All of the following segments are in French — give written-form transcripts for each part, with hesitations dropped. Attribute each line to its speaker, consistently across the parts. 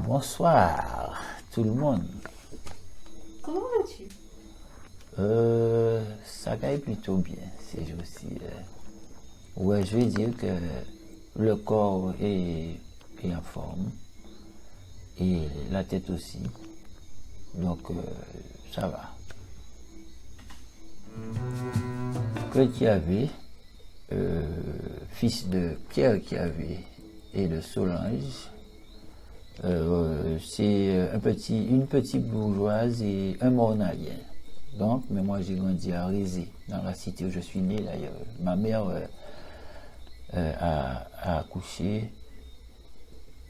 Speaker 1: Bonsoir tout le monde.
Speaker 2: Comment vas-tu?
Speaker 1: Ça va plutôt bien ces jours-ci. Ouais, je vais dire que le corps est en forme et la tête aussi. Donc ça va. Que Kiavé, fils de Pierre Kiavé et de Solange, c'est une petite bourgeoise et un mornalien. Donc, mais moi j'ai grandi à Rézé, dans la cité où je suis né d'ailleurs. Ma mère a accouché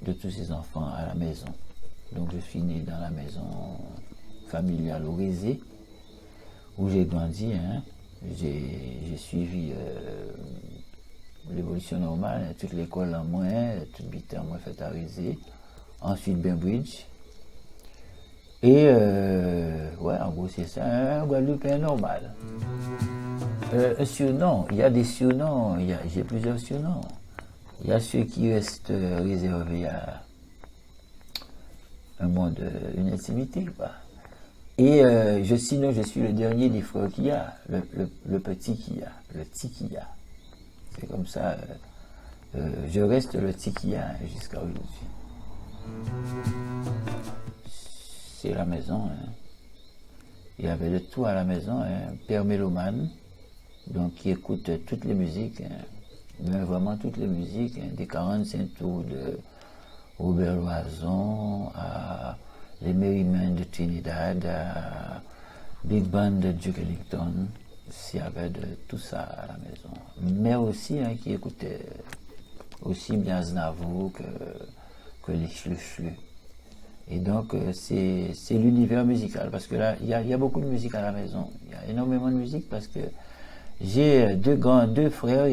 Speaker 1: de tous ses enfants à la maison. Donc je suis né dans la maison familiale au Rézé, où j'ai grandi. Hein. J'ai suivi l'évolution normale, toute l'école en moins, toute bité en moins faite à Rézé. Ensuite Bainbridge. Et ouais, en gros c'est ça, un Guadeloupéen normal. Un surnom, il y a des surnoms, j'ai plusieurs surnoms. Il y a ceux qui restent réservés à un monde, une intimité, quoi. Et sinon je suis le dernier des frères qu'il y a, le petit qu'il y a, le petit qu'il y a. C'est comme ça, je reste le petit qu'il y a jusqu'à aujourd'hui. C'est la maison. Hein. Il y avait de tout à la maison. Hein. Père mélomane, donc qui écoute toutes les musiques, hein. Mais vraiment toutes les musiques, hein. Des 45 tours de Robert Loison, à les Merrymen de Trinidad, à Big Band de Duke Ellington. Il y avait de tout ça à la maison. Mais aussi hein, qui écoutait aussi bien Aznavour que les Chlu. Et donc, c'est l'univers musical, parce que là, il y a beaucoup de musique à la maison. Il y a énormément de musique, parce que j'ai deux grands frères,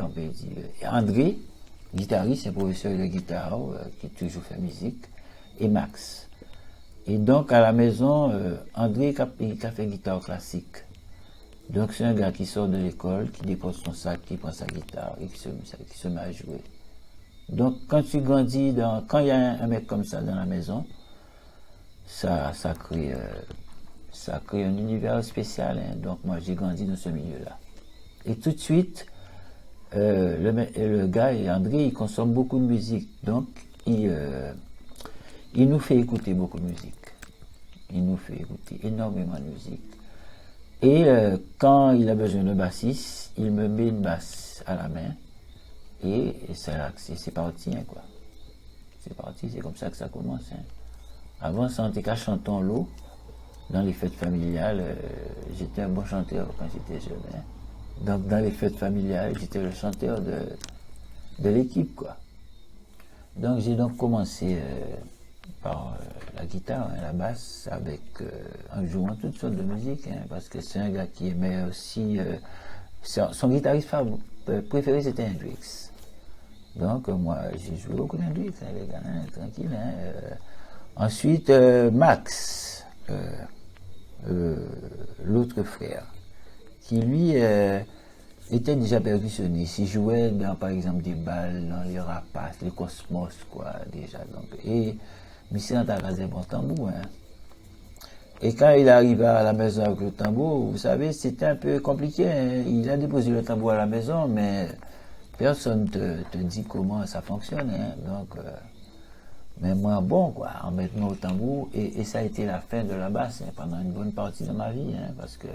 Speaker 1: on peut dire. André, guitariste et professeur de guitare, qui toujours fait musique, et Max. Et donc, à la maison, André, il a fait guitare classique. Donc, c'est un gars qui sort de l'école, qui dépose son sac, qui prend sa guitare, et qui se met à jouer. Donc, quand tu grandis, quand il y a un mec comme ça dans la maison, ça crée un univers spécial. Hein. Donc, moi, j'ai grandi dans ce milieu-là. Et tout de suite, le gars, André, il consomme beaucoup de musique. Donc, il nous fait écouter beaucoup de musique. Il nous fait écouter énormément de musique. Et quand il a besoin de bassiste, il me met une basse à la main. Et c'est parti, hein, quoi. C'est parti, c'est comme ça que ça commence. Hein. Avant, ça, on était qu'à chanter en l'eau, dans les fêtes familiales. J'étais un bon chanteur quand j'étais jeune. Hein. Donc, dans les fêtes familiales, j'étais le chanteur de l'équipe, quoi. Donc, j'ai donc commencé par la guitare, hein, la basse, en jouant toutes sortes de musique, hein, parce que c'est un gars qui aimait aussi... son guitariste préféré, c'était Hendrix. Donc, moi, j'ai joué beaucoup d'Hendrix, hein, les gars, hein, tranquille. Hein, ensuite, Max, l'autre frère, qui lui était déjà percussionniste. Il jouait dans, par exemple, des balles, dans les rapaces, les cosmos, quoi, déjà. Donc, et Monsieur Antarazé, bon tambour, hein. Et quand il arriva à la maison avec le tambour, vous savez, c'était un peu compliqué. Hein. Il a déposé le tambour à la maison, mais personne te dit comment ça fonctionne. Hein. Donc, mais moi, bon, quoi, en mettant au tambour, et ça a été la fin de la basse hein, pendant une bonne partie de ma vie. Hein, parce que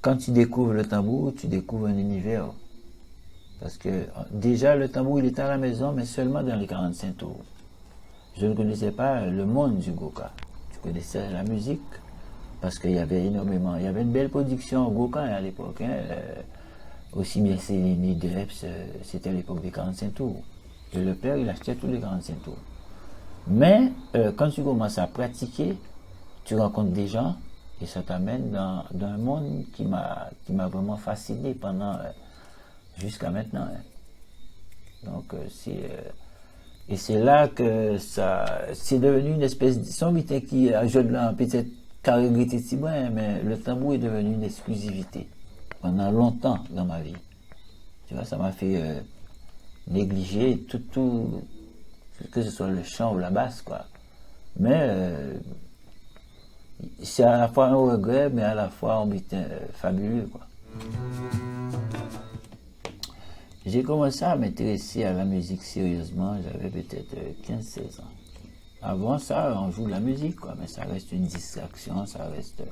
Speaker 1: quand tu découvres le tambour, tu découvres un univers. Parce que déjà, le tambour, il était à la maison, mais seulement dans les 45 tours. Je ne connaissais pas le monde du Goka. Connaissais la musique parce qu'il y avait énormément, il y avait une belle production au Goka à l'époque, hein, aussi bien Céline Debs, c'était l'époque des 45 tours. Et le père, il achetait tous les 45 tours. Mais quand tu commences à pratiquer, tu rencontres des gens et ça t'amène dans un monde qui m'a vraiment fasciné jusqu'à maintenant. Hein. Donc et c'est là que c'est devenu une espèce de sommité qui ajoute là peut-être carré si bien, mais le tambour est devenu une exclusivité. pendant longtemps dans ma vie. Tu vois, ça m'a fait négliger tout, que ce soit le chant ou la basse, quoi. Mais c'est à la fois un regret, mais à la fois un butin fabuleux, quoi. J'ai commencé à m'intéresser à la musique sérieusement, j'avais peut-être 15-16 ans. Avant ça, on joue de la musique, quoi, mais ça reste une distraction, ça reste...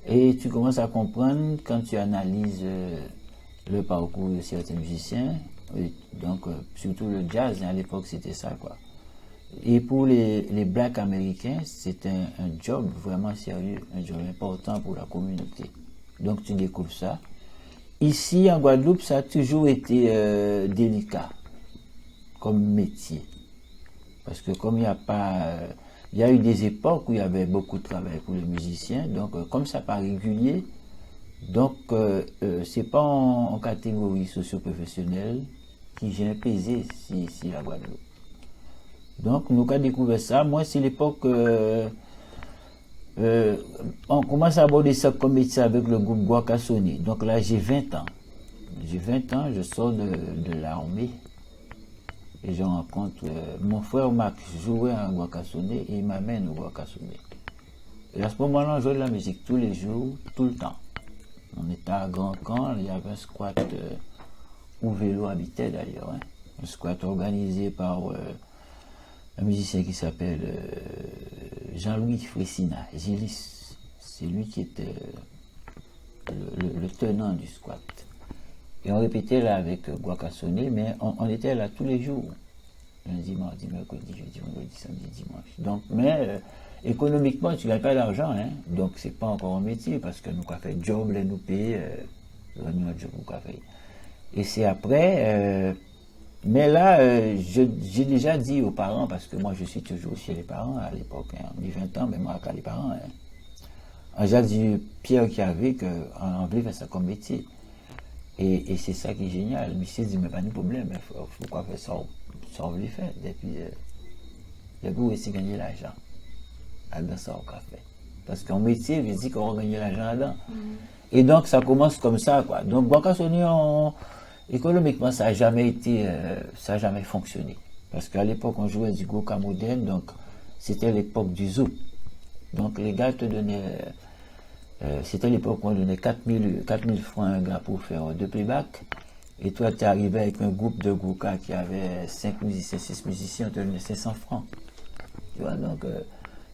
Speaker 1: Et tu commences à comprendre quand tu analyses le parcours de certains musiciens, donc surtout le jazz, à l'époque c'était ça, quoi. Et pour les blacks américains, c'est un job vraiment sérieux, un job important pour la communauté. Donc tu découvres ça. Ici, en Guadeloupe, ça a toujours été délicat comme métier. Parce que comme il n'y a pas... il y a eu des époques où il y avait beaucoup de travail pour les musiciens, donc comme ça pas régulier, donc c'est pas en catégorie socio-professionnelle qui vient peser si la Guadeloupe. Donc nous avons découvert ça. Moi c'est l'époque on commence à aborder ça comme métier avec le groupe Guacasoni. Donc là j'ai 20 ans. J'ai 20 ans, je sors de l'armée. Et je rencontre mon frère Max jouait à Guacasoni et il m'amène au Guacasoni. Et à ce moment-là, on jouait de la musique tous les jours, tout le temps. On était à Grand Camp, il y avait un squat où Vélo habitait d'ailleurs. Hein. Un squat organisé par un musicien qui s'appelle Jean-Louis Fressina, Gilis. C'est lui qui était le tenant du squat. Et on répétait là avec Guacasoni, mais on était là tous les jours. Lundi, mardi, mercredi, jeudi, vendredi, samedi, dimanche. Donc, mais économiquement, tu ne gagnes pas d'argent, hein. Donc c'est pas encore un métier, parce que nous avons fait job, les nous payer, nous job, nous avons fait. Et c'est après, mais là, j'ai déjà dit aux parents, parce que moi je suis toujours chez les parents à l'époque, hein, on dit 20 ans, mais moi avec les parents, hein. J'ai dit Pierre qui avait qu'on voulait faire ça comme métier. Et c'est ça qui est génial. Mais je dit, mais pas de problème, il faut quoi faire ça, on veut le faire. Depuis, vous aussi gagner l'argent. Dans ça, on fait. Parce qu'en métier, je dis qu'on va gagner l'argent là-dedans. Et donc, ça commence comme ça, quoi. Donc, Guacasoni, économiquement, ça n'a jamais été, ça n'a jamais fonctionné. Parce qu'à l'époque, on jouait du Goka moderne, donc c'était l'époque du zouk. Donc, les gars te donnaient. C'était l'époque où on donnait 4000 francs à un gars pour faire 2 playbacks. Et toi, tu es arrivé avec un groupe de Gouka qui avait 5 musiciens, 6 musiciens, on te donnait 500 francs. Tu vois, donc,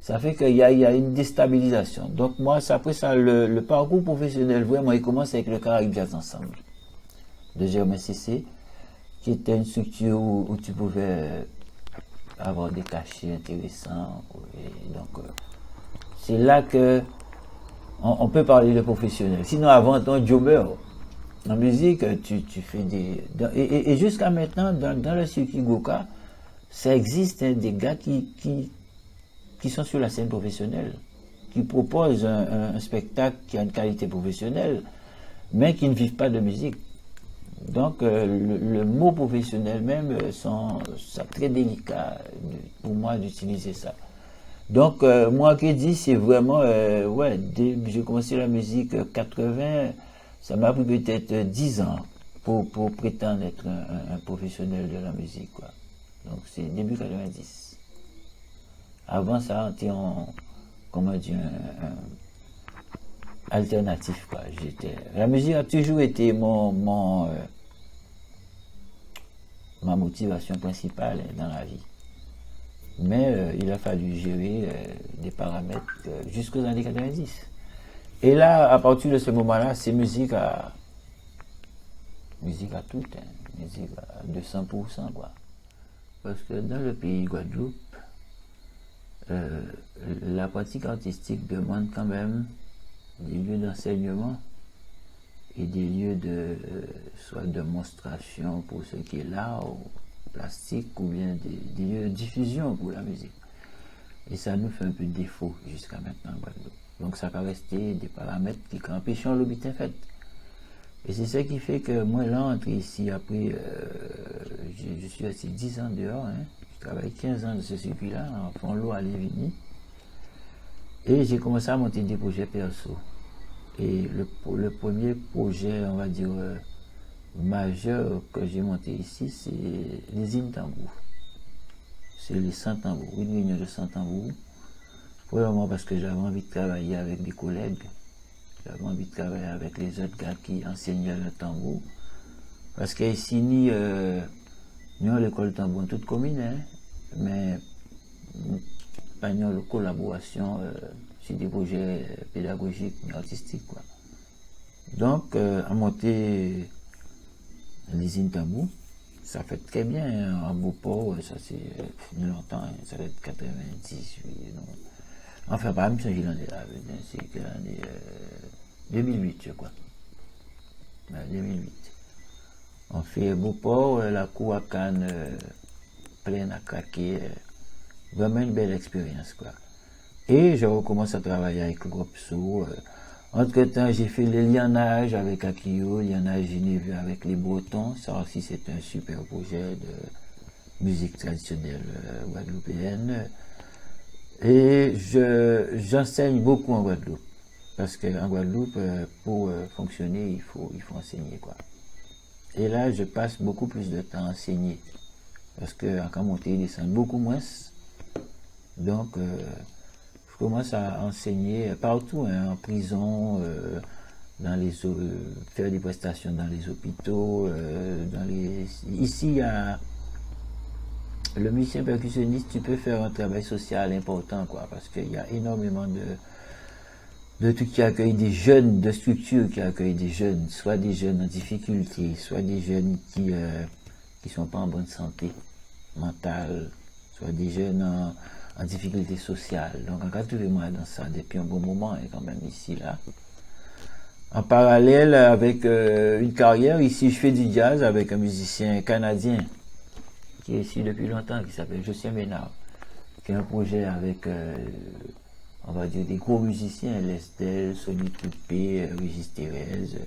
Speaker 1: ça fait qu'il y a une déstabilisation. Donc, moi, après ça, le parcours professionnel, vraiment, il commence avec le Caraïbe Jazz Ensemble de Germain Cissé, qui était une structure où tu pouvais avoir des cachets intéressants. Et donc, c'est là que on peut parler de professionnel. Sinon, avant ton jobber, en musique, tu fais des... Et jusqu'à maintenant, dans le circuit Goka, ça existe, hein, des gars qui sont sur la scène professionnelle, qui proposent un spectacle qui a une qualité professionnelle, mais qui ne vivent pas de musique. Donc, le mot professionnel même, c'est très délicat pour moi d'utiliser ça. Donc, moi qui dis, c'est vraiment, ouais, j'ai commencé la musique 80, ça m'a pris peut-être 10 ans pour prétendre être un professionnel de la musique, quoi. Donc, c'est début 90. Avant ça, on était comment dire, alternatif, quoi. La musique a toujours été ma motivation principale dans la vie. Mais il a fallu gérer des paramètres jusqu'aux années 90. Et là, à partir de ce moment-là, c'est musique à tout, hein, musique à 200%, quoi. Parce que dans le pays Guadeloupe, la pratique artistique demande quand même des lieux d'enseignement et des lieux de soit de démonstration pour ce qui est l'art ou plastique, ou bien des lieux de diffusion pour la musique. Et ça nous fait un peu défaut jusqu'à maintenant en Guadeloupe. Donc ça va rester des paramètres qui empêchent le but en fait. Et c'est ça qui fait que moi là, entre ici, après, je suis resté 10 ans dehors, hein. Je travaille 15 ans de ce circuit-là, en fond l'eau à Lévigny. Et j'ai commencé à monter des projets perso. Et le premier projet, on va dire, majeur que j'ai monté ici, c'est les tambours. C'est les 100 tambours, une réunion de 100 tambours. Premièrement parce que j'avais envie de travailler avec des collègues. J'avais envie de travailler avec les autres gars qui enseignaient le tambour. Parce qu'ici, nous, l'école tambour, toute commune, hein, mais pas une collaboration sur des projets pédagogiques et artistiques, quoi. Donc, à monter les tambour, ça fait très bien hein, en Beauport, ça c'est longtemps, ça fait 98, non. Enfin, pas même si j'ai l'année là, c'est l'année 2008, je crois. 2008. On fait Beauport, la cour à Cannes pleine à craquer. Vraiment une belle expérience, quoi. Et je recommence à travailler avec le groupe Sou. Entre-temps, j'ai fait le lianage avec Akio, lianage Genève avec les Bretons. Ça aussi, c'est un super projet de musique traditionnelle guadeloupéenne. Et j'enseigne beaucoup en Guadeloupe. Parce qu'en Guadeloupe, pour fonctionner, il faut enseigner, quoi. Et là, je passe beaucoup plus de temps à enseigner. Parce qu'en Camonté, ils descendent beaucoup moins. Donc, je commence à enseigner partout, hein, en prison, faire des prestations dans les hôpitaux. Ici, il y a le musicien percussionniste, tu peux faire un travail social important, quoi, parce qu'il y a énormément de trucs qui accueillent des jeunes, de structures qui accueillent des jeunes, soit des jeunes en difficulté, soit des jeunes qui sont pas en bonne santé mentale, soit des jeunes en difficulté sociale. Donc, encore tout le monde dans ça depuis un bon moment, et quand même ici, là. En parallèle avec une carrière, ici, je fais du jazz avec un musicien canadien qui est ici depuis longtemps, qui s'appelle Josien Ménard, qui a un projet avec, on va dire, des gros musiciens, Lestel, Sonny Coupé, Régis Thérèse.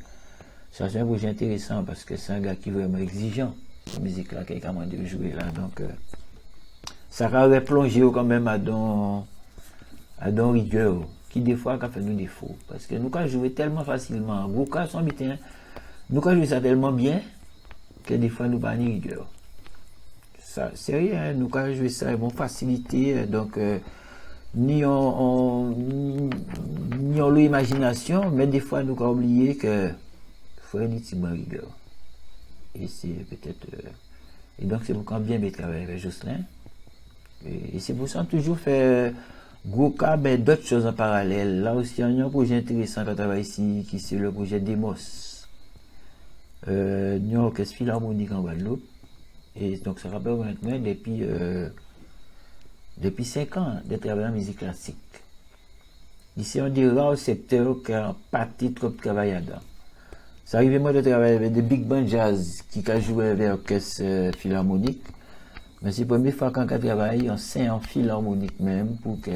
Speaker 1: Ça, c'est un projet intéressant parce que c'est un gars qui est vraiment exigeant. Cette musique-là, qui est quand même de jouer là. Donc, ça aurait plongé quand même à don rigueur, qui des fois a fait nous défaut. Parce que nous, quand jouer tellement facilement, beaucoup cas sont bien, nous, quand jouer ça tellement bien, que des fois, nous pas ni rigueur. Ça, c'est rien, nous, quand jouer ça, ils vont faciliter, donc, ni on l'imagination, mais des fois, nous, avons oublié que faut une petite rigueur. Et c'est peut-être. Et donc, c'est pourquoi bien travailler avec Jocelyn. Et c'est pour ça qu'on toujours fait gros cas, mais d'autres choses en parallèle. Là aussi, il y a un projet intéressant qu'on travaille ici, qui c'est le projet Demos. New York Philharmonique en Guadeloupe. Et donc, ça rappelle maintenant depuis 5 ans de travailler en musique classique. Ici, on dit rares secteurs qui ont pas de trop de travail dedans. Ça arrive moi de travailler avec des big band jazz qui ont joué avec l'orchestre philharmonique. Mais c'est la première fois qu'on travaille en philharmonique même pour que.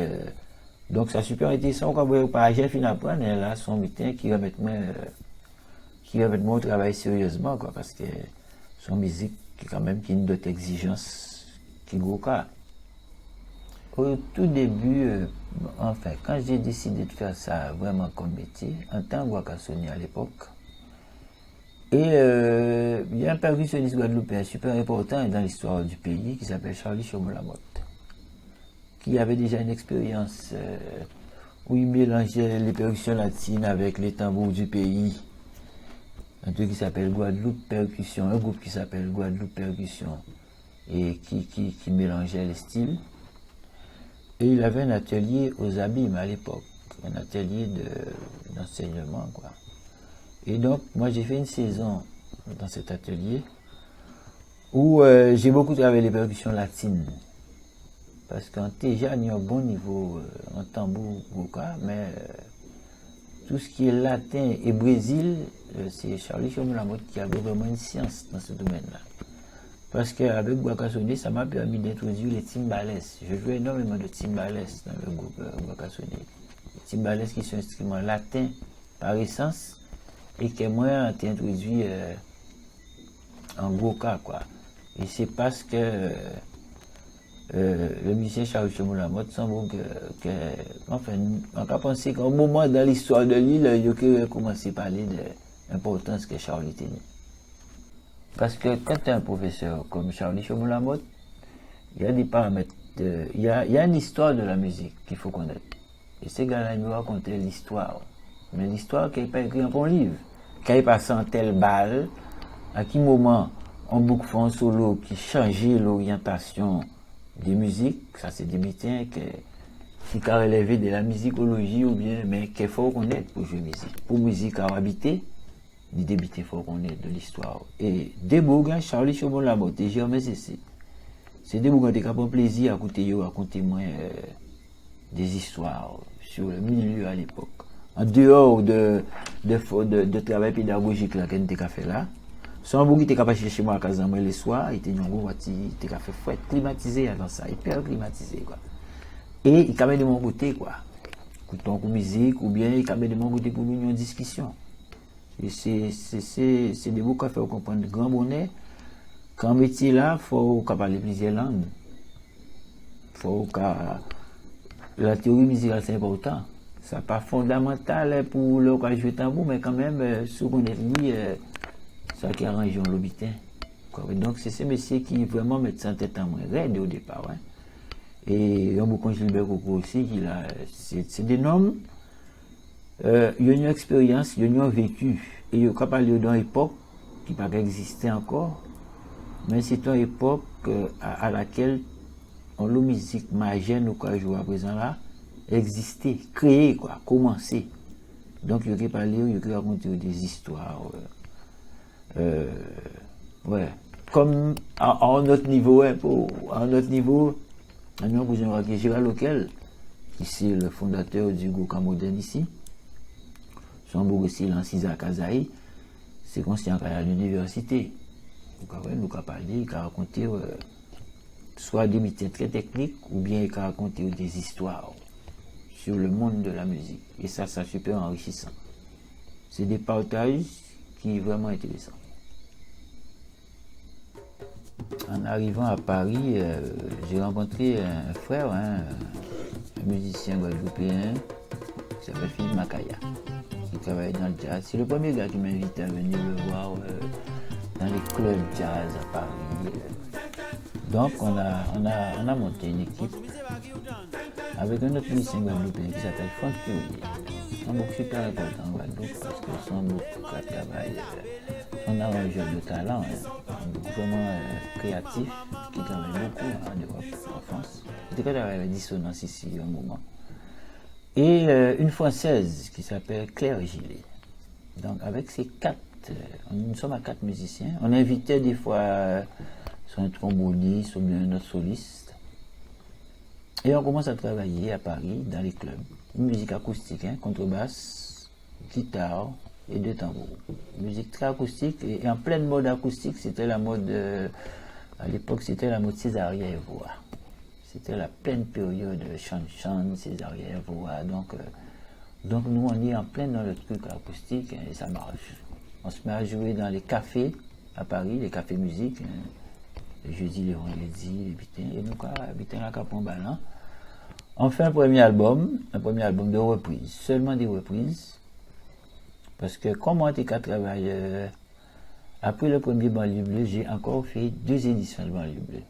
Speaker 1: Donc, c'est super intéressant quand vous pas j'ai fini d'apprendre là son mutin qui remet moi au travail sérieusement, quoi, parce que son musique qui quand même qui a une d'autres exigences qui gros cas. Au tout début, enfin, quand j'ai décidé de faire ça vraiment comme métier, en tant que guacassonnier à l'époque, et il y a un percussionniste guadeloupéen super important dans l'histoire du pays qui s'appelle Charlie Chomolamotte, qui avait déjà une expérience où il mélangeait les percussions latines avec les tambours du pays. Un truc qui s'appelle Guadeloupe Percussion, un groupe qui s'appelle Guadeloupe Percussion, et qui mélangeait les styles. Et il avait un atelier aux Abîmes à l'époque, un atelier d'enseignement, quoi. Et donc, moi, j'ai fait une saison dans cet atelier où j'ai beaucoup travaillé les percussions latines. Parce qu'en déjà, il y a un bon niveau en tambour, mais tout ce qui est latin et Brésil, c'est Charlie Chomolamotte qui avait vraiment une science dans ce domaine-là. Parce qu'avec Guacassonné, ça m'a permis d'introduire les timbales. Je jouais énormément de timbales dans le groupe Guacassonné. Les timbales qui sont instruments latins par essence et qui moi été introduit en gros cas, quoi. Et c'est parce que le musicien Charles Chomou-Lamotte semble enfin, on a pensé qu'au moment dans l'histoire de l'île, il a commencé à parler de l'importance que Charlie tenait. Parce que quand tu es un professeur comme Charlie Chomou-Lamotte, il y a des paramètres, il y a une histoire de la musique qu'il faut connaître. Et ces gars-là, ils nous racontaient l'histoire. Mais l'histoire qui n'est pas écrite dans un livre. Qui n'est pas sans tel balle, à quel moment on boucle un solo qui changeait l'orientation des musiques, ça c'est des mutins qui a relevé de la musicologie ou bien, mais qu'il faut connaître pour jouer musique. Pour musique à habiter, il débutait, il faut connaître de l'histoire. Et des bouquins, Charlie Chomou-Lamotte et Germain Cessé, c'est des bouquins qui ont plaisir à écouter, à raconter moins des histoires sur le milieu à l'époque. En dehors de travail pédagogique là qu'on a fait là, son bouquin était capable de chercher moi à Casamance le soir, il était un gros voiture, il était fait fouette, climatisé avant ça, hyper climatisé quoi. Et il camait de mon côté quoi, écoutant pour musique ou bien il camait de mon côté pour nous une discussion. Et c'est des bouquins qui font comprendre grand bonnet. Quand métier là, faut parler plusieurs langues. La théorie musicale c'est important. C'est pas fondamental pour le cas jouer tambour, mais quand même, ce qu'on est dit, ça qui arrange l'habitant. Donc c'est ces messieurs qui vraiment mettent ça en tête en moins raide au départ. Hein. Et il y a beaucoup de Gilbert Coco aussi, c'est des noms, il y a une expérience, il y a une vécu. Et il y a pas parlé d'une époque qui n'a pas existé encore, mais c'est une époque à laquelle la musique majeure, nous quoi jouer à présent là, exister, créer, quoi, commencer. Donc, il y a parlé, il y a raconté des histoires. Ouais. Comme à notre niveau, hein, à notre niveau, nous avons Gérald Loquel, qui c'est le fondateur du Goka Moderne ici. Son beau aussi, l'Ancisa Kazaï, c'est conscient qu'à l'université. Nous avons parlé, il a raconté soit des métiers très techniques, ou bien il a raconté des histoires sur le monde de la musique. Et ça, c'est super enrichissant. C'est des partages qui sont vraiment intéressants. En arrivant à Paris, j'ai rencontré un frère, hein, un musicien guadeloupéen, qui s'appelle Philippe Makaya, qui travaille dans le jazz. C'est le premier gars qui m'a invité à venir le voir dans les clubs jazz à Paris. Donc on a monté une équipe avec un autre musicien guadeloupéen qui s'appelle Franck Curie. C'est un beaucoup super important en Guadeloupe parce que son beaucoup de travail, son arrangeur de talent, vraiment créatif, qui travaille beaucoup en Europe, en France. Il travaille avec Dissonance ici un moment. Et une Française qui s'appelle Claire Gillet. Donc avec ces quatre, nous sommes à 4 musiciens. On invitait des fois sur un tromboniste ou bien un autre soliste. Et on commence à travailler à Paris, dans les clubs. Une musique acoustique, hein, contrebasse, guitare et 2 tambours. Musique très acoustique et en pleine mode acoustique, c'était la mode, à l'époque c'était la mode Césaria Evora. C'était la pleine période de Chan, Césaria Evora. Donc nous on est en plein dans le truc acoustique et ça marche. On se met à jouer dans les cafés à Paris, les cafés musique. Les jeudis, les vendredis, les butins, et nous, butins à Capon Balan. On fait un premier album de reprises, seulement des reprises. Parce que comme on était 4 travailleurs, après le premier Banlieue Bleue, j'ai encore fait 2 éditions de Banlieue Bleue.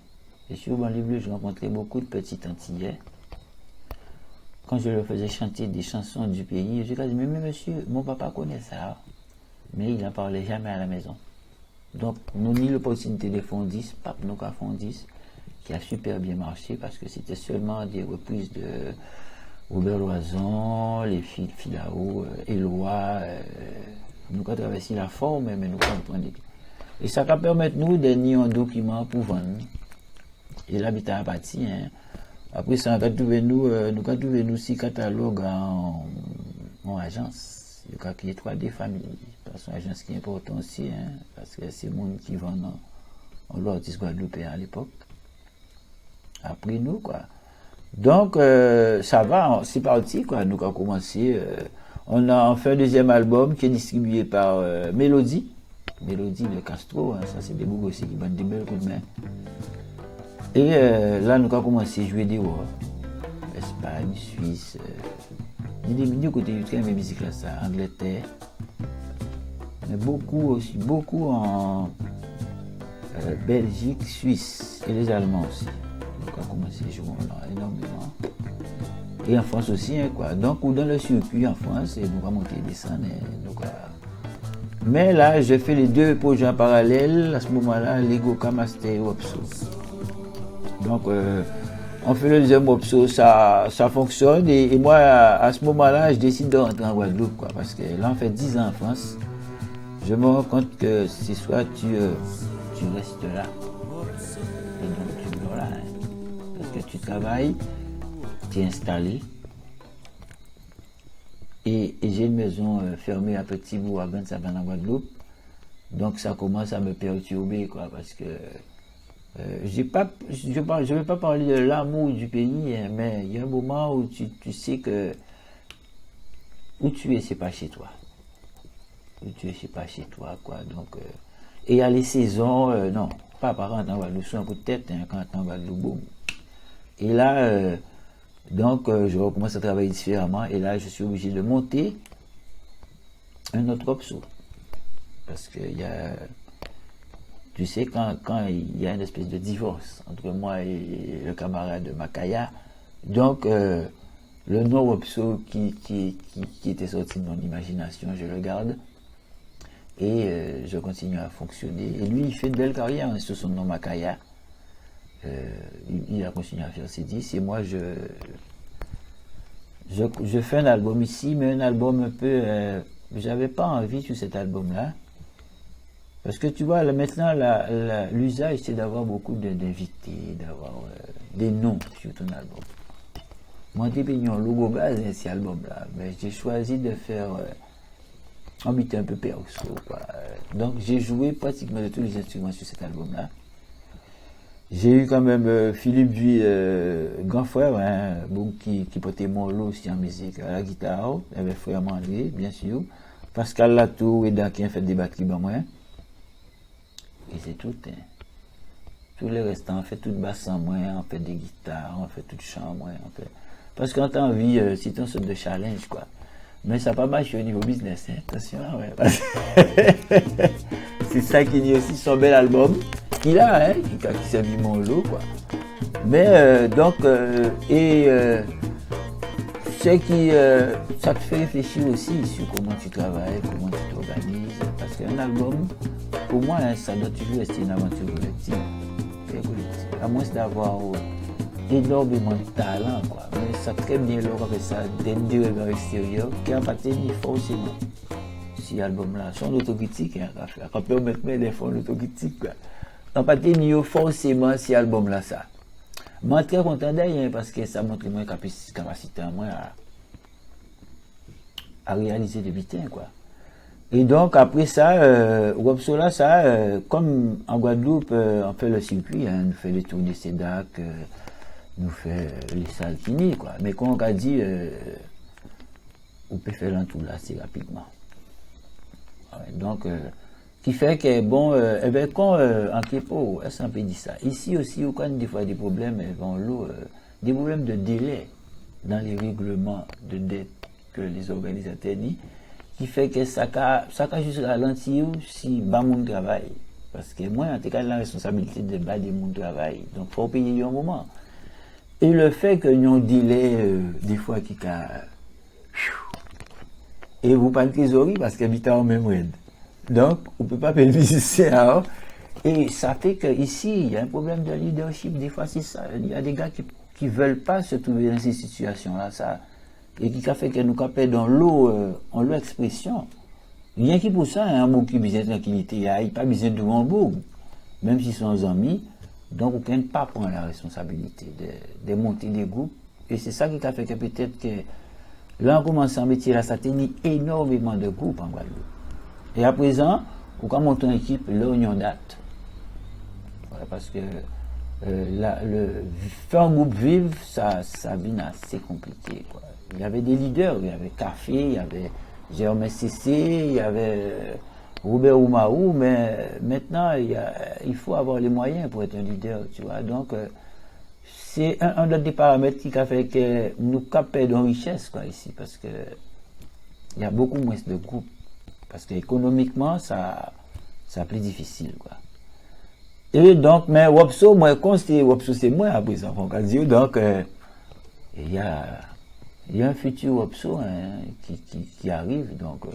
Speaker 1: Et sur Banlieue Bleue, j'ai rencontré beaucoup de petits Antillais. Quand je leur faisais chanter des chansons du pays, j'ai dit, mais monsieur, mon papa connaît ça. Mais il n'en parlait jamais à la maison. Donc, nous avons eu l'opportunité de faire 10, Pape nous a fait 10, qui a super bien marché parce que c'était seulement des reprises de Robert Loison, les filles de Filao, Éloi. Nous avons traversé la forme, mais nous comprenons. Et ça va permettre nous de tenir un document pour vendre. Et l'habitat à bâti. Hein. Après ça, nous avons trouvé nous 6 catalogues en agence. Il y a créé 3D famille. C'est une agence qui est importante aussi, hein, parce que c'est le monde qui vend en l'artiste guadeloupéen à l'époque. Après nous, quoi. Donc, ça va, c'est parti, quoi. Nous avons commencé. On a fait un deuxième album qui est distribué par Mélodie de Castro. Hein, ça, c'est des bouts aussi qui vendent des belles coups de main. Et là, nous avons commencé à jouer des voix. Espagne, Suisse, des côtés du train, mais musique là, ça, Angleterre. Mais beaucoup aussi, beaucoup en Belgique, Suisse et les Allemands aussi. Donc on a commencé à jouer là énormément. Et en France aussi, hein, quoi. Donc dans le circuit en France, et nous allons monter et descendre. Mais là, j'ai fait les deux projets en parallèle. À ce moment-là, Legoka Master et Wopso. Donc on fait le deuxième Wopso, ça fonctionne. Et moi, à ce moment-là, je décide de rentrer en Guadeloupe, quoi. Parce que là, on fait 10 ans en France. Je me rends compte que c'est soit tu restes là, et donc tu meurs là, hein, parce que tu travailles, tu es installé, et j'ai une maison fermée à Petit Bourg à Gant-Savane en Guadeloupe, donc ça commence à me perturber, quoi, parce que je ne vais pas parler de l'amour du pays, hein, mais il y a un moment où tu sais que où tu es, c'est pas chez toi. Tu es pas chez toi, quoi. Donc, et il y a les saisons, non, pas par contre en Guadeloupe, c'est un coup de tête, hein, quand en Guadeloupe, boum. Et là, donc, je recommence à travailler différemment, et là, je suis obligé de monter un autre opso. Parce que il y a, tu sais, quand il y a une espèce de divorce entre moi et le camarade de Makaya, donc, le nom opso qui était sorti de mon imagination, je le garde. Et je continue à fonctionner. Et lui, il fait une belle carrière, hein, sur son nom Makaya. Il a continué à faire ses disques. Et moi, je fais un album ici, mais un album un peu... j'avais pas envie sur cet album-là. Parce que tu vois, là, maintenant, l'usage, c'est d'avoir beaucoup d'invités, d'avoir des noms sur ton album. Moi, j'ai pignon logo base, hein, cet album-là. Mais j'ai choisi de faire... un beat un peu perso, quoi. Donc j'ai joué pratiquement de tous les instruments sur cet album-là. J'ai eu quand même Philippe Vuy, grand frère, hein, bon, qui portait mon lot aussi en musique, à la guitare, il y avait frère André, bien sûr. Pascal Latour et Dan qui ont fait des batteries ben moi. Et c'est tout, hein. Tous les restants, on fait tout basse en moi, on fait des guitares, on fait tout chant moi, on fait... Parce qu'en temps vie, c'est une sorte de challenge, quoi. Mais ça n'a pas marché au niveau business, hein. Attention, ouais. C'est ça qui dit aussi son bel album qu'il a, hein, qui s'est mis mon lot, quoi. Mais donc, c'est qui, ça te fait réfléchir aussi sur comment tu travailles, comment tu t'organises. Parce qu'un album, pour moi, hein, ça doit toujours rester une aventure collective. À moins d'avoir énormément de talent, quoi. Mais ça très bien leur avec ça, des deux regards extérieurs, qui n'a pas tenu forcément cet album-là. Son autocritique, hein, quand on peut mettre des fonds d'autocritique, quoi. On n'a pas tenu forcément cet album-là, ça. Moi, très content d'ailleurs, parce que ça montre moins capacité à moi à réaliser des bitins, quoi. Et donc, après ça, Wopso là, ça, comme en Guadeloupe, on fait le circuit, hein, on fait les tours des CEDAC, nous fait les saltini, quoi. Mais quand on a dit, on peut faire l'entour là assez rapidement. Ouais, donc, qui fait que, bon, eh bien, quand en Képo, est-ce qu'on peut dire ça? Ici aussi, on a des fois des problèmes, des problèmes de délai dans les règlements de dette que les organisateurs disent, qui fait que ça a juste ralenti si bas mon travail. Parce que moi, en tout cas, la responsabilité de bas de mon travail. Donc, il faut payer un moment. Et le fait que nous avons délai, des fois, qui a. Et vous pas de trésorerie parce qu'habitant en même raid. Donc, on ne peut pas payer le musicien. Et ça fait qu'ici, il y a un problème de leadership. Des fois, c'est ça. Il y a des gars qui ne veulent pas se trouver dans ces situations-là. Ça. Et qui a fait que nous capons dans l'eau, en l'eau expression. Rien qui pour ça, un mot qui a besoin de tranquillité, il n'y a pas besoin de Hambourg. Même s'ils sont amis. Donc, on ne peut pas prendre la responsabilité de monter des groupes. Et c'est ça qui a fait que peut-être que là, on commence à métier là, ça tenait énormément de groupes en Guadeloupe. Et à présent, on monte une équipe, là, on y en date. Voilà, parce que faire un groupe vivre, ça devient assez compliqué, quoi. Il y avait des leaders, il y avait Café, il y avait Jérôme CC, il y avait Robert Oumarou, mais maintenant, il faut avoir les moyens pour être un leader, tu vois. Donc, c'est un des paramètres qui a fait que nous perdons richesse, quoi, ici, parce que il y a beaucoup moins de groupes. Parce qu'économiquement, ça plus difficile, quoi. Et donc, mais Wopso, moi, constate Wopso, c'est moi, après ça, on va dire. Donc, il y a un futur Wopso hein, qui arrive, donc,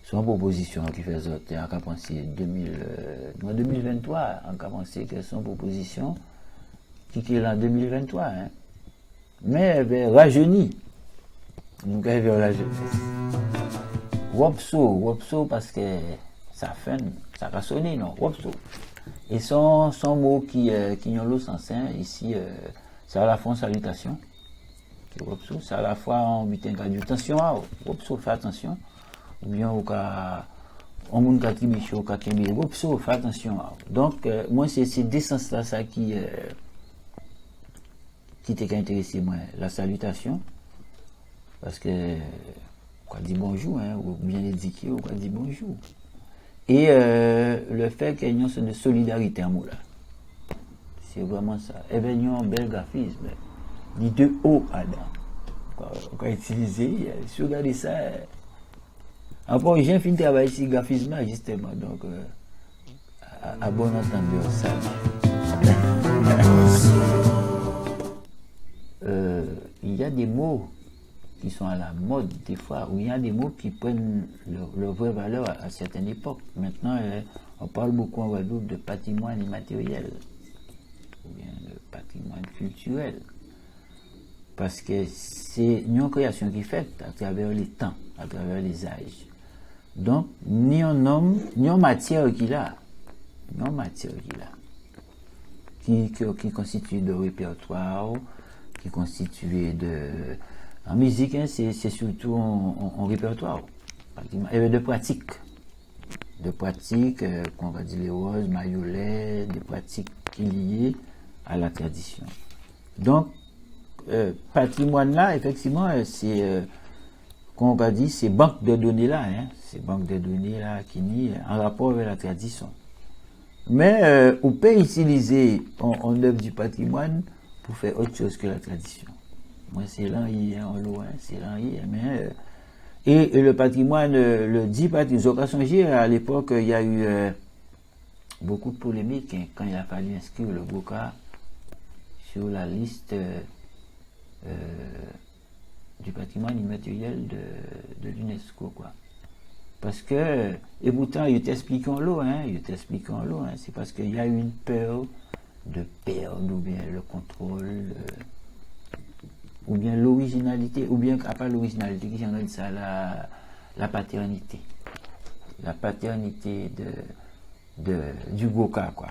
Speaker 1: son proposition qui fait sortir, on a pensé 2023, on a pensé que son proposition qui est en 2023, hein. Mais elle va rajeunir. Donc, elle va rajeunir. Wopso, parce que ça a sonné, non, Wopso. Et son mot qui ont l'eau sans sein, ici, c'est à la fois une salutation. C'est à la fois en butin qui a dit attention, Wopso, fais attention. Ou bien au cas, on monde qui biche au cas qui est Wopso, fais attention. Donc, moi, c'est deux sens-là, ça qui t'a intéressé, moi, la salutation. Parce que, on dit bonjour, hein, ou bien édiqué, ou on dit bonjour. Et le fait qu'il y ait une sorte de solidarité en moi là. C'est vraiment ça. Et bien, il y a un bel graphisme. Dit de haut à bas. On va utiliser, si vous regardez ça. Encore, j'ai fini de travailler sur le graphisme justement. Donc, à bon entendeur, ça. Il y a des mots qui sont à la mode des fois, où il y a des mots qui prennent leur vraie valeur à certaines époques. Maintenant, on parle beaucoup en Guadeloupe de patrimoine immatériel, ou bien de patrimoine culturel, parce que c'est une création qui est faite à travers les temps, à travers les âges. Donc, ni un homme, ni en matière qu'il a, qui constitue de répertoire, qui constitue de... En musique, hein, c'est surtout en répertoire, et de pratique. Qu'on va dire les roses, maillolets, des pratiques qui sont liées à la tradition. Donc, patrimoine là, effectivement, c'est, qu'on va dire, c'est banque de données là, hein, c'est banque de données là qui est en rapport avec la tradition. Mais on peut utiliser en œuvre du patrimoine pour faire autre chose que la tradition. Moi, c'est là, en loin, c'est là, mais... Et le patrimoine, le dit patrimoine, à l'époque, il y a eu beaucoup de polémiques hein, quand il a fallu inscrire le Goka sur la liste du patrimoine immatériel de l'UNESCO, quoi. Parce que, et pourtant, il t'explique en l'eau, hein, c'est parce qu'il y a eu une peur de perdre, ou bien le contrôle, ou bien l'originalité, ou bien, pas l'originalité, qui j'en ai dit ça, la paternité. La paternité du Goka, quoi.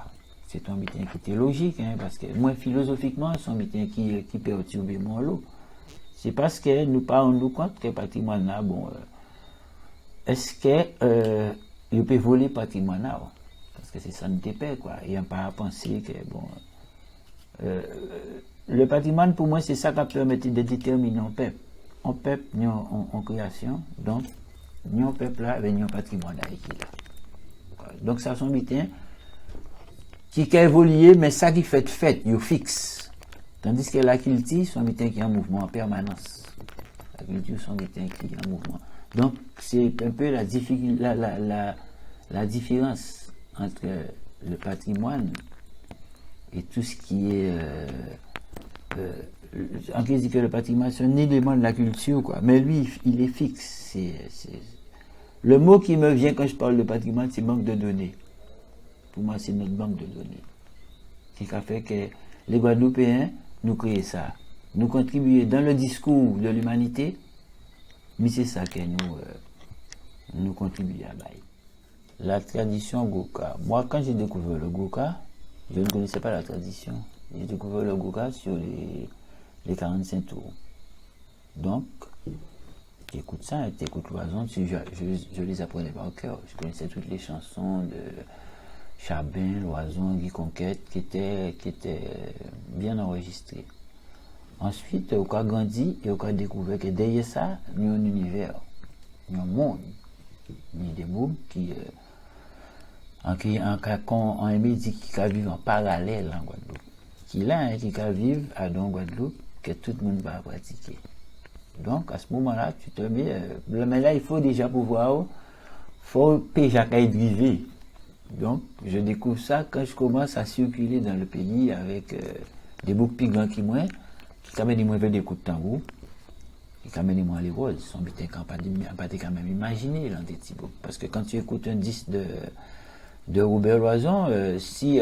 Speaker 1: C'est un bitin qui était logique, hein, parce que, moi, philosophiquement, c'est un bitin qui perturbe mon lot. C'est parce que nous pas rendu compte que le patrimoine là, bon, est-ce que il peut voler le patrimoine là, parce que c'est ça nous paix, quoi. Il n'y a pas à penser que, bon, le patrimoine, pour moi, c'est ça qui permet de déterminer un peuple. Un peuple, en création, donc, un peuple là, avec un patrimoine là. Donc, ça, sont bitin qui a évolué, mais ça qui fait, il fixe. Tandis que la culture, c'est un bitin qui est en mouvement en permanence. La culture, c'est un bitin qui est en mouvement. Donc, c'est un peu la différence entre le patrimoine et tout ce qui est... en qui dit que le patrimoine, c'est un élément de la culture, quoi. Mais lui, il est fixe. Le mot qui me vient quand je parle de patrimoine, c'est banque de données. Pour moi, c'est notre banque de données. Qui a fait que les Guadeloupéens, nous créons ça. Nous contribuons dans le discours de l'humanité, mais c'est ça que nous contribuons à bailler. La tradition Goka. Moi, quand j'ai découvert le Goka, je ne connaissais pas la tradition. J'ai découvert le Goka sur les 45 tours. Donc, j'écoute ça, j'écoute l'oison, je les apprenais par cœur. Je connaissais toutes les chansons de Chabin, l'oison, Guy Conquête, qui étaient bien enregistrées. Ensuite, on a grandi et on a découvert que derrière ça, il y a un univers, il y a un monde Il y a des mots qui, en médic qui vivent en parallèle en Guadeloupe. Qui là, qui vivent à Guadeloupe, que tout le monde va pratiquer. Donc, à ce moment-là, tu te mets, mais là, il faut déjà pouvoir, faut payer à driver. Donc, je découvre ça quand je commence à circuler dans le pays avec des boucs plus grands qui moi, qui quand même des coups de tambour, qui quand même les roses, sont bien pas quand même imaginer dans des petits boucs. Parce que quand tu écoutes un disque de Robert Loison, si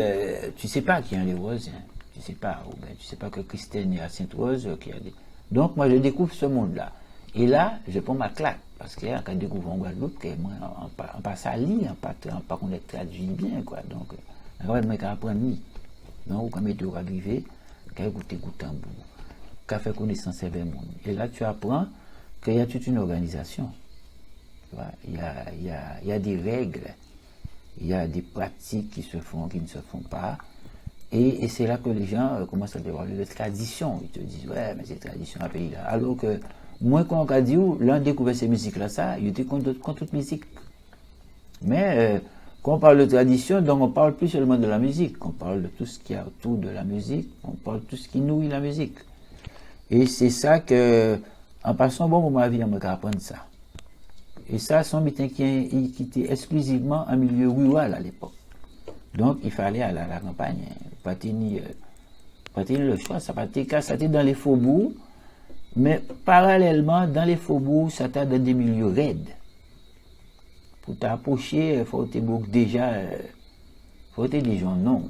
Speaker 1: tu sais pas qui est les roses, hein, tu sais pas, tu sais pas que Christine est à Sainte-Rose, qui a des... Donc, moi, je découvre ce monde-là. Et là, je prends ma claque. Parce que quand je découvre en Guadeloupe, moi, on passe à lire, on pas qu'on est traduit bien, quoi. Donc, on va apprendre ni. Donc, quand tu vas arriver, quand tu écoutes un bout, quand fait connaissance avec le monde. Et là, tu apprends qu'il y a toute une organisation. Tu vois, il y a des règles, il y a des pratiques qui se font, qui ne se font pas. Et c'est là que les gens commencent à dévoiler les traditions. Ils te disent, ouais, mais c'est tradition à pays là. Alors que, moi, quand on a dit, l'un découvert ces musiques-là, ça, il était contre toute musique. Mais, quand on parle de tradition, donc on parle plus seulement de la musique. On parle de tout ce qu'il y a autour de la musique. On parle de tout ce qui nourrit la musique. Et c'est ça que, en passant bon moment à vie, on m'a apprendre ça. Et ça, son mitin qui était exclusivement en milieu rural à l'époque. Donc, il fallait aller à la campagne. Pas tenir le choix. Ça était dans les faubourgs. Mais parallèlement, dans les faubourgs, ça t'a dans des milieux raides. Pour t'approcher, il faut déjà, des gens non.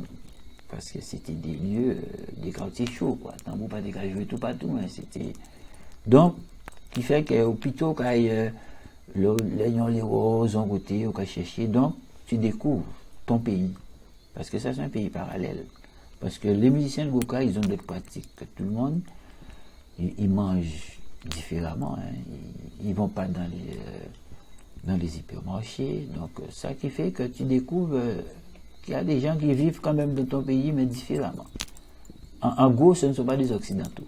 Speaker 1: Parce que c'était des lieux, des quartiers chauds, quoi. Tant pas des jouer tout partout, hein, c'était. Donc, qui fait qu'au plutôt quand les roses ont goûté, on va chercher, donc tu découvres ton pays. Parce que ça, c'est un pays parallèle. Parce que les musiciens de Goka, ils ont des pratiques. Tout le monde, ils mangent différemment. Hein. Ils ne vont pas dans les hypermarchés. Donc, ça qui fait que tu découvres qu'il y a des gens qui vivent quand même dans ton pays, mais différemment. En gros, ce ne sont pas des Occidentaux.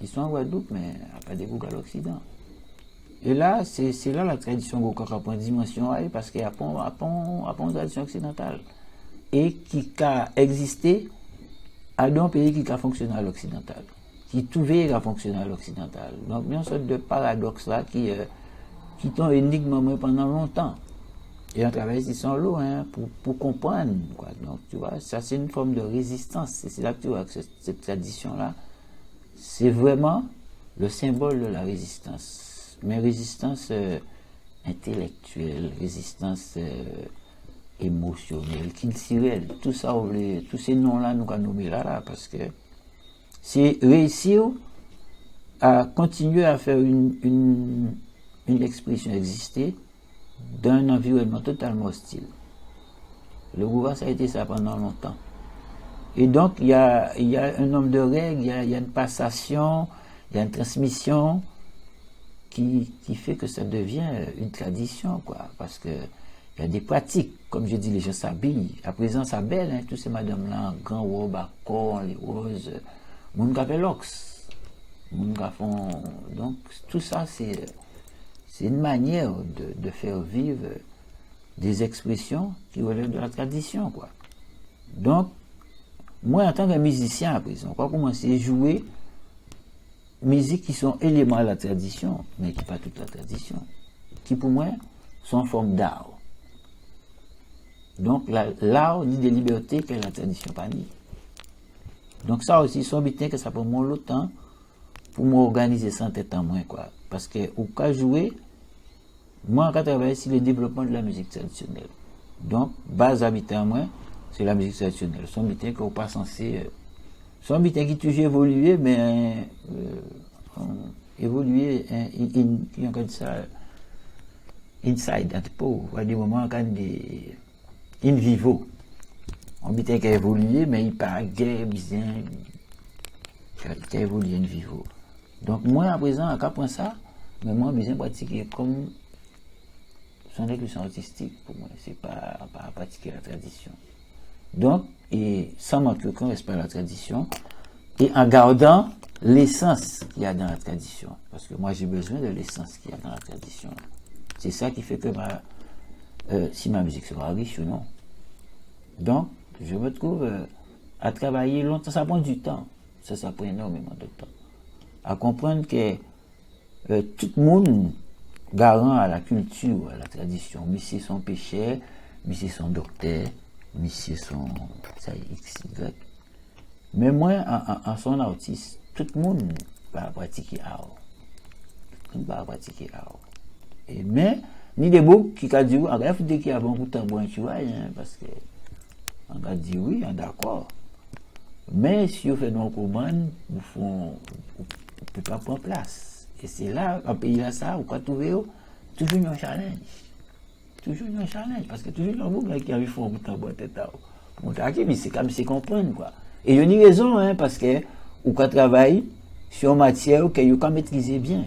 Speaker 1: Ils sont en Guadeloupe, mais pas des Goka à l'Occident. Et là, c'est là la tradition Goka qui prend une dimension, parce qu'il y a une tradition occidentale. Et qui a existé à un pays qui a fonctionné à l'occidental, qui trouvait à fonctionner à l'occidental. Donc, il y a une sorte de paradoxe là qui t'ont énigme pendant longtemps. Et on travaille ici sans l'eau, hein, pour comprendre, quoi. Donc, tu vois, ça c'est une forme de résistance. C'est là que tu vois que cette tradition-là, c'est vraiment le symbole de la résistance. Mais résistance intellectuelle, résistance émotionnelle, culturelle, tout ça, tous ces noms-là, nous allons nommer là, parce que c'est réussir à continuer à faire une expression exister dans un environnement totalement hostile. Le gouvernement, ça a été ça pendant longtemps. Et donc, il y a un nombre de règles, il y a une passation, il y a une transmission qui fait que ça devient une tradition, quoi, parce que il y a des pratiques, comme je dis, les gens s'habillent. À présent, ça belle, hein, tous ces madames-là, grand robe à corps, les roses, moun ka fait l'ox, moun ka font. Donc, tout ça, c'est une manière de faire vivre des expressions qui relèvent de la tradition, quoi. Donc, moi, en tant que musicien, à présent, on va commencer à jouer musique qui sont éléments de la tradition, mais qui ne pas toute la tradition, qui pour moi sont en forme d'art. Donc, l'art ni des libertés que la tradition pas ni. Donc, ça aussi, c'est un que ça prend moins le temps pour m'organiser sans tête en moins, quoi. Parce que, au cas jouer, moi, je travaille sur le développement de la musique traditionnelle. Donc, base habitant en moins, c'est la musique traditionnelle. C'est un bitin qu'on n'est pas censé. C'est un bitin qui toujours évolué, mais évolué, il y a ça, inside, un peu, à des moments, quand des. In vivo. On dit qu'il a évolué, mais il paraît bien, qu'il a évolué in vivo. Donc, moi, à présent, à qu'après ça, mais moi, je pratiquer comme son évolution artistique, pour moi, c'est pas pratiquer la tradition. Donc, et sans manquer aucun respect à la tradition, et en gardant l'essence qu'il y a dans la tradition. Parce que moi, j'ai besoin de l'essence qu'il y a dans la tradition. C'est ça qui fait que si ma musique sera riche ou non. Donc, je me trouve à travailler longtemps. Ça prend du temps. Ça prend énormément de temps. À comprendre que tout le monde garant à la culture, à la tradition. Monsieur son péché, monsieur son docteur, monsieur son ça X, Y. Mais moi, en son artiste, tout le monde va pratiquer art. Tout le monde va pratiquer art. Et mais, ni des mots qui ont dit, en bref, dès qu'il y a beaucoup de temps, tu vois, parce que on a dit oui, d'accord. Mais si on fait nos commandes, on ne peut pas prendre place. Et c'est là, en pays là, ça, on peut trouver toujours un challenge. Toujours un challenge, parce que toujours un monde qui a vu faire un bout de temps, mais c'est comme si comprendre, quoi. Et il y a une raison, hein, parce que on travaille sur une matière que vous maîtriser bien.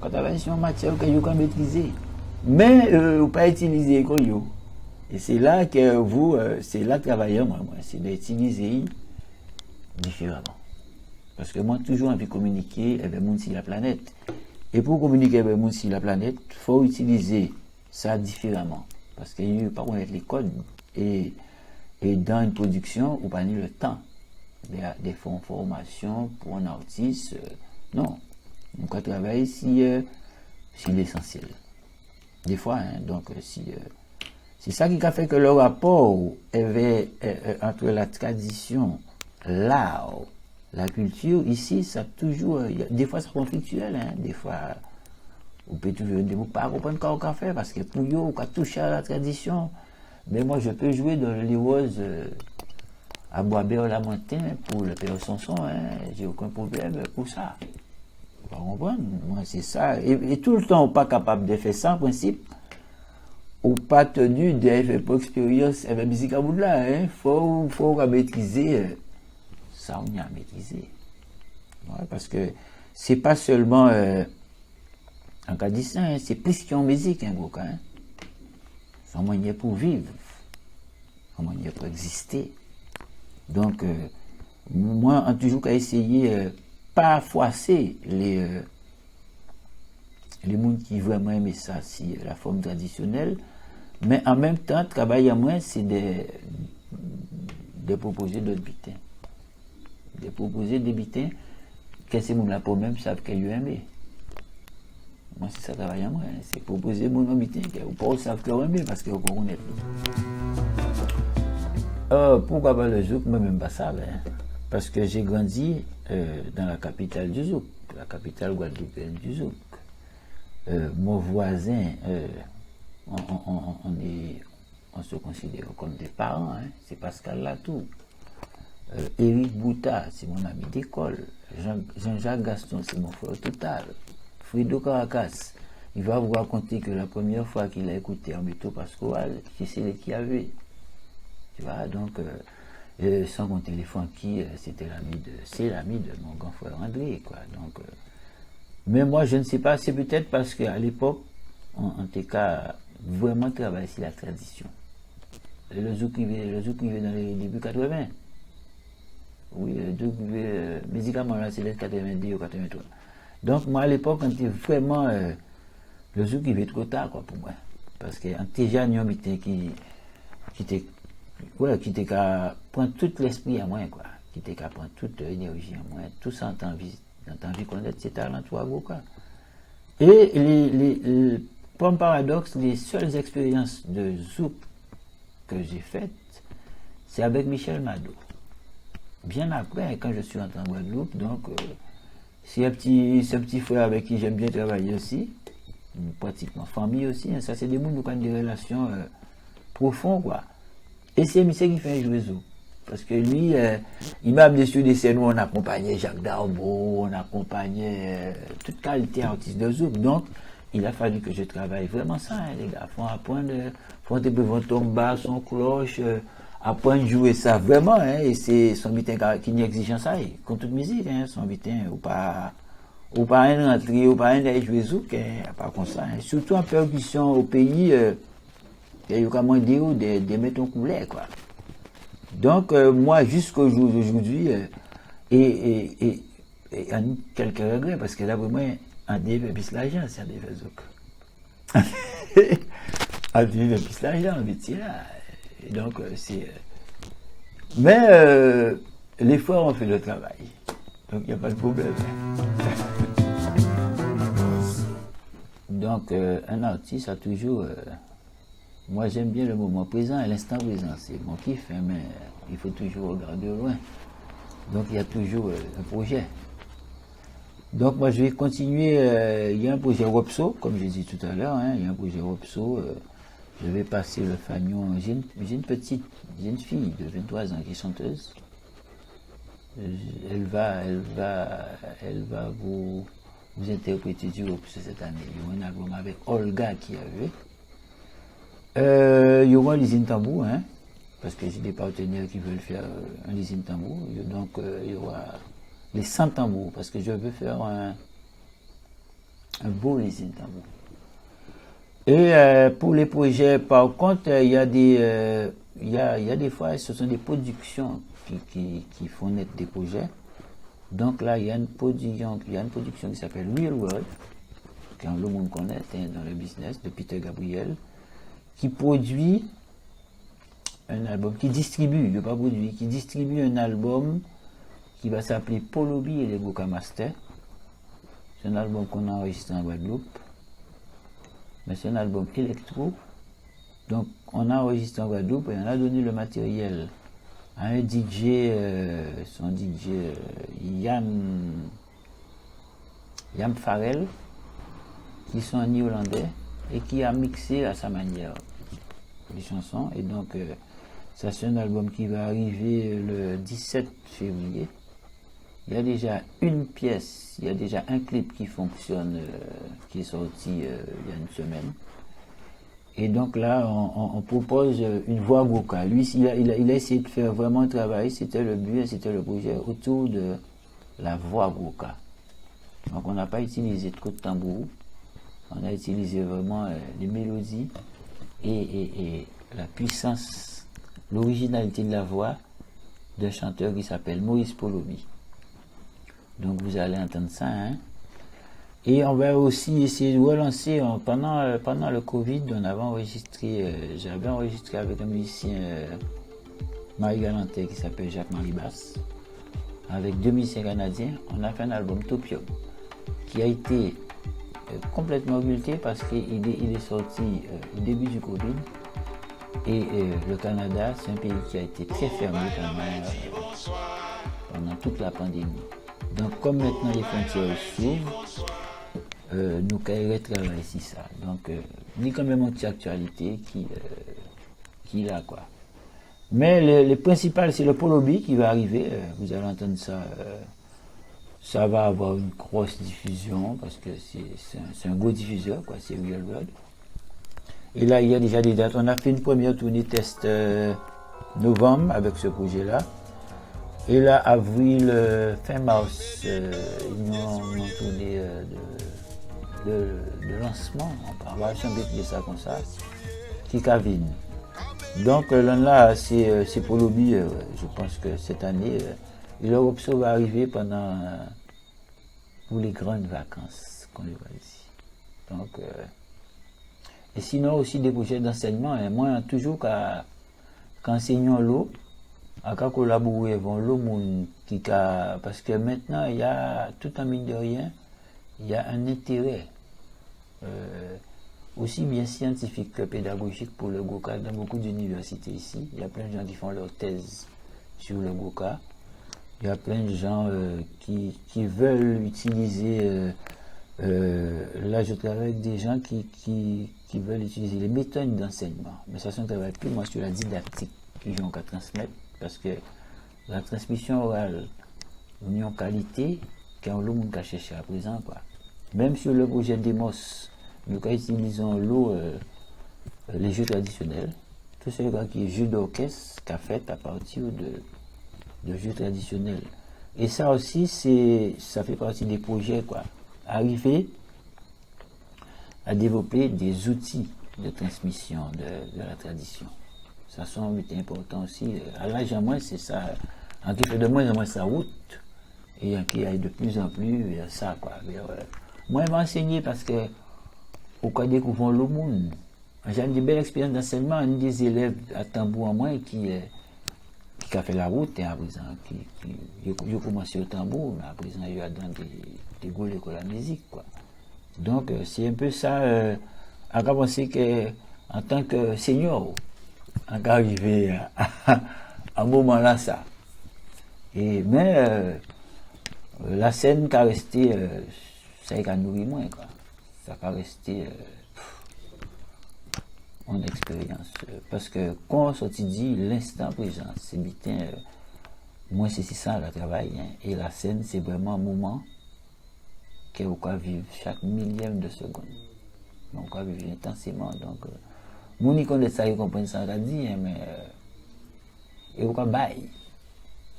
Speaker 1: On travaille sur une matière que vous maîtriser. Mais vous pas utiliser comme vous. Et c'est là que vous, c'est là que travailler, moi, c'est d'utiliser différemment. Parce que moi, toujours envie de communiquer avec le monde sur la planète. Et pour communiquer avec le monde sur la planète, il faut utiliser ça différemment. Parce qu'il n'y a pas les codes. Et dans une production, on pas le temps. Des formations pour un artiste, non. On peut travailler sur l'essentiel. Des fois, hein, donc, c'est ça qui a fait que le rapport entre la tradition, l'art, la culture, ici, ça toujours, des fois, c'est conflictuel, hein, des fois, on peut toujours ne pas comprendre quoi on peut faire, parce que pour eux, on peut toucher à la tradition. Mais moi, je peux jouer dans les roses à Boisbert-la-Montagne pour le Père Sanson, hein, j'ai aucun problème pour ça. Vous comprenez? Moi, c'est ça. Et tout le temps, on n'est pas capable de faire ça, en principe. On n'est pas tenu de faire pour expérience avec la musique à bout de là. Il faut maîtriser ça, on y a maîtrisé. Ouais, parce que c'est pas seulement un cas d'ici, hein, c'est plus qu'en musique, un gros cas. Hein. C'est un moyen pour vivre, un moyen pour exister. Donc, moi, en toujours qu'à essayer, pas froisser les gens qui vraiment aiment ça, c'est la forme traditionnelle, mais en même temps, travailler à moi, c'est de proposer d'autres butins. De proposer des butins que ces gens-là pour même savent qu'ils aiment. Moi, c'est ça travail à moi, hein. C'est proposer mon butin que vous ne savez qu'ils aiment parce que vous connaissez. Pourquoi pas le zouk? Moi, même pas ça, hein. Parce que j'ai grandi dans la capitale du zouk, la capitale guadeloupéenne du zouk. Mon voisin, on se considère comme des parents, hein. C'est Pascal Latour. Éric Bouta, c'est mon ami d'école. Jean-Jacques Gaston, c'est mon frère total. Frido Caracas, il va vous raconter que la première fois qu'il a écouté en métro Pascal, c'est qui avait. Tu vois, donc, sans compter les Funky, c'est l'ami de mon grand frère André, quoi. Donc, mais moi, je ne sais pas, c'est peut-être parce qu'à l'époque, en tout cas, vraiment travailler sur la tradition. Le zouk privé dans les débuts 80. Oui, le zouk privé, médicalement, là, c'est les 90 ou 83. Donc, moi, à l'époque, on était vraiment, le zouk privé trop tard, quoi, pour moi. Parce que, déjà, il y a un qui était qu'à prendre tout l'esprit à moi, quoi. Qui était qu'à prendre toute l'énergie à moi, tout ça en envie connaître ses talents, quoi. Et comme paradoxe, les seules expériences de zouk que j'ai faites, c'est avec Michel Mado. Bien après, quand je suis entré en Guadeloupe, donc, c'est un petit frère avec qui j'aime bien travailler aussi, pratiquement famille aussi, hein. Ça, c'est des gens qui ont des relations profondes, quoi. Et c'est monsieur qui fait jouer zouk. Parce que lui, il m'a amené sur des scènes où on accompagnait Jacques Darbo, on accompagnait toute qualité artiste de zouk. Donc, il a fallu que je travaille vraiment ça, hein, les gars. Il faut apprendre, faut devant tomba, son cloche, apprendre à jouer ça vraiment, hein. Et c'est son bitin qui n'y exige ça, comme toute musique, hein, son bitin, ou pas un rentrer, ou pas un jouer zouk, hein, pas comme ça. Hein. Surtout en percussion au pays, il y a comment dire, de mettre en couleur, quoi. Donc, moi, jusqu'au jour d'aujourd'hui, et quelques regrets, parce que là, vraiment, un développé plus l'argent, c'est un développé zouk. a vu le plus l'argent, métier là. Et donc, c'est. Mais l'effort, on fait le travail. Donc, il n'y a pas de problème. Donc, un artiste a toujours. Moi, j'aime bien le moment présent et l'instant présent. C'est mon kiff, hein, mais il faut toujours regarder au loin. Donc, il y a toujours un projet. Donc, moi, je vais continuer. Il y a un projet Wopso, comme je dit tout à l'heure. Hein, il y a un projet Wopso. Je vais passer le fanion. J'ai une fille de 23 ans qui est chanteuse. Elle va vous interpréter du Wopso cette année. Il y aura un album avec Olga qui avait. Il y aura l'usine tambour, hein, parce que j'ai des partenaires qui veulent faire un usine tambour. Donc, il y aura les 100 tambours, parce que je veux faire un beau usine tambour. Et pour les projets, par contre, il y a des fois, ce sont des productions qui font naître des projets. Donc là, il y a une production qui s'appelle Real World, que le monde connaît dans le business, de Peter Gabriel, qui produit un album, qui distribue un album qui va s'appeler Polobi et les Goka Master. C'est un album qu'on a enregistré en Guadeloupe, mais c'est un album électro. Donc on a enregistré en Guadeloupe et on a donné le matériel à un DJ, son DJ Yam Farrell, qui sont en néerlandais et qui a mixé à sa manière les chansons. Et donc ça, c'est un album qui va arriver le 17 février. Il y a déjà une pièce, il y a déjà un clip qui fonctionne, qui est sorti il y a une semaine. Et donc là, on propose une voix Goka. Lui, il a essayé de faire vraiment un travail, c'était le but, c'était le projet autour de la voix Goka. Donc on n'a pas utilisé trop de tambour, on a utilisé vraiment les mélodies et la puissance, l'originalité de la voix d'un chanteur qui s'appelle Maurice Polobi. Donc vous allez entendre ça, hein. Et on va aussi essayer de relancer, pendant le Covid, j'avais enregistré avec un musicien Marie Galantais qui s'appelle Jacques-Marie Basse, avec 2 musiciens canadiens. On a fait un album Topium, qui a été complètement occulté parce qu'il est sorti au début du Covid. Et le Canada, c'est un pays qui a été très fermé pendant toute la pandémie. Donc, comme maintenant les frontières s'ouvrent, nous carrons travailler ici ça. Donc, il y a quand même une petite actualité qui est là, quoi. Mais le principal, c'est le Polobi qui va arriver. Vous allez entendre ça. Ça va avoir une grosse diffusion parce que c'est un gros diffuseur, quoi. C'est Real World. Et là, il y a déjà des dates. On a fait une première tournée test novembre avec ce projet-là. Et là, avril, fin mars, ils m'ont tourné de lancement. On va dire ça comme ça. Qui cavine. Donc là, c'est pour l'Obi, je pense que cette année, l'Europe va arriver pour les grandes vacances qu'on va ici. Donc, et sinon aussi des projets d'enseignement. Et moi, toujours qu'enseignant l'eau, à collaborer avec l'eau, parce que maintenant, il y a tout en mine de rien, il y a un intérêt aussi bien scientifique que pédagogique pour le Goka dans beaucoup d'universités ici. Il y a plein de gens qui font leur thèse sur le Goka. Il y a plein de gens qui veulent utiliser. Là, je travaille avec des gens qui veulent utiliser les méthodes d'enseignement. Mais ça, c'est un travail plus moi sur la didactique qu'ils ont qu'à transmettre. Parce que la transmission orale, on est en qualité, car l'eau, on a cherché à présent, quoi. Même sur le projet Demos, nous utilisons l'eau, les jeux traditionnels. Tout ce qui est jeu d'orchestre, qu'a fait à partir de jeux traditionnels. Et ça aussi, ça fait partie des projets, quoi. Arriver à développer des outils de transmission de la tradition. Ça semble important aussi. À l'âge à moins, c'est ça. En qui fait de moins en moins sa route, et en qui aille de plus en plus vers ça, quoi. Moi, je vais enseigner parce que ou qu'on découvre le monde. J'ai une belle expérience d'enseignement, un des élèves à tambour en moi qui a fait la route, à présent, qui a commencé au tambour, mais à présent, il y a dans des gros écoles de musique, quoi. Donc, c'est un peu ça, à penser que, en tant que senior, on est arrivé à un moment là, ça. Mais la scène qui a resté, ça a nourri moins, quoi. Ça a resté en expérience. Parce que quand on dit l'instant présent, c'est bien, moi c'est ça le travail, hein, et la scène c'est vraiment un moment qu'on peut vivre chaque millième de seconde. On peut vivre intensément. Donc, mon connaît ça, il comprend ça, on dit, hein, mais et on peut bailler.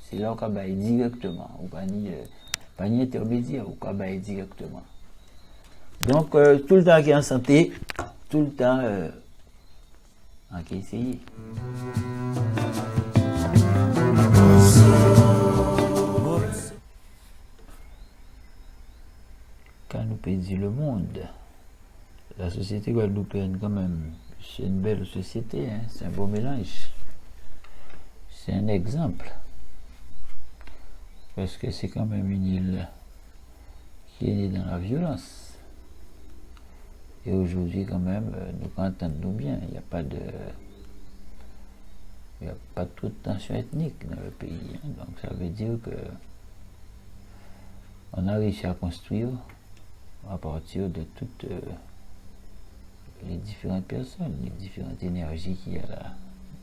Speaker 1: C'est là qu'on peut bailler directement. On peut pas ni intermédiaire, on peut bailler directement. Donc, tout le temps qui est en santé, tout le temps, on peut essayer. Quand nous perdons le monde, la société guadeloupéenne, quand même, c'est une belle société, hein, c'est un beau mélange. C'est un exemple. Parce que c'est quand même une île qui est née dans la violence. Et aujourd'hui, quand même, nous entendons bien, il n'y a pas de trop de tension ethnique dans le pays. Hein. Donc ça veut dire que on a réussi à construire à partir de toutes les différentes personnes, les différentes énergies qu'il y a là.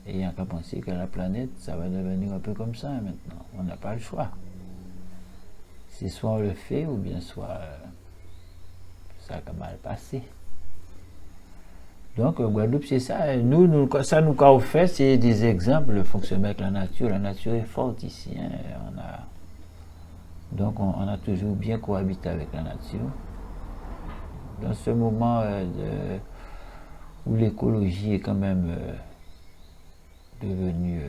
Speaker 1: Et il n'y a qu'à penser que la planète, ça va devenir un peu comme ça maintenant. On n'a pas le choix. C'est soit on le fait ou bien soit ça a mal passé. Donc, Guadeloupe, c'est ça. Ça nous a fait, c'est des exemples de fonctionnement avec la nature. La nature est forte ici. Hein. Donc, on a toujours bien cohabité avec la nature. Dans ce moment où l'écologie est quand même devenue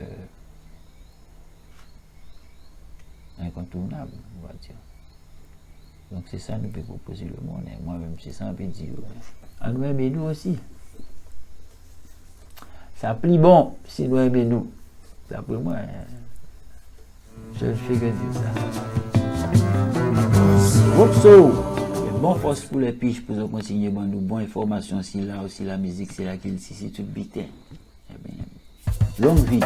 Speaker 1: incontournable, on va dire. Donc, c'est ça que nous pouvons proposer le monde. Et moi-même, c'est ça que je peux dire. À nous-mêmes et nous aussi. Ça plie bon si nous aimons nous. Ça pour moi, je ne fais que dire ça. Wopso, bon force pour les piches pour continuer bon nous bonne information si là aussi la musique c'est là qu'il si c'est tout bitin. Eh bien, longue vie.